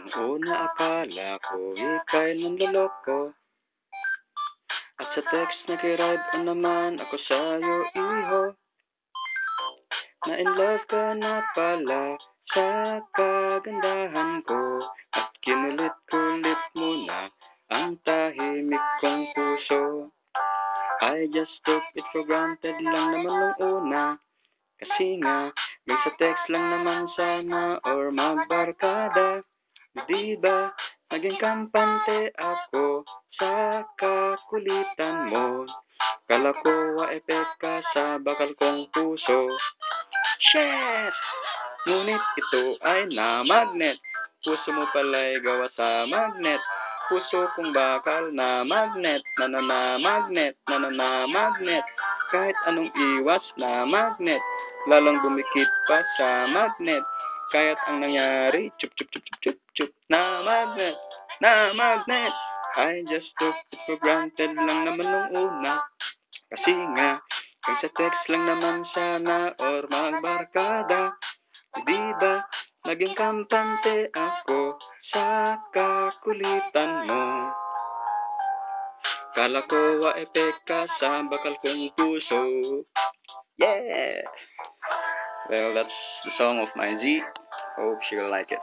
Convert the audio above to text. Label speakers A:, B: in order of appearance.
A: Noong una akala ko ika'y nanloloko, at sa text nakiride on naman ako sa'yo, iho. Na in love ka na pala sa kagandahan ko, at kinulit-kulit mo na ang tahimik kong puso. I just took it for granted lang naman nung una, kasi nga may sa text lang naman sana or magbarkada. Di ba naging kampante ako sa kakulitan mo? Kala ko wa-epek ka sa bakal kong puso. Shit! Ngunit ito ay na-magnet. Puso mo pala'y gawa sa magnet. Puso kong bakal na magnet. Nanana-magnet, nanana-magnet. Kahit anong iwas na magnet, lalong dumikit pa sa magnet. Kaya't ang nangyari, chup chup chup chup chup chup, na magnet, na magnet. I just took it for granted lang naman nung una, kasi nga kung sa text lang naman sana or magbarkada. Di ba naging kampante ako sa kakulitan mo? Kala ko wa-epek ka sa bakal kong puso. Yeah! Well, that's the song of my Z. Hope she'll like it.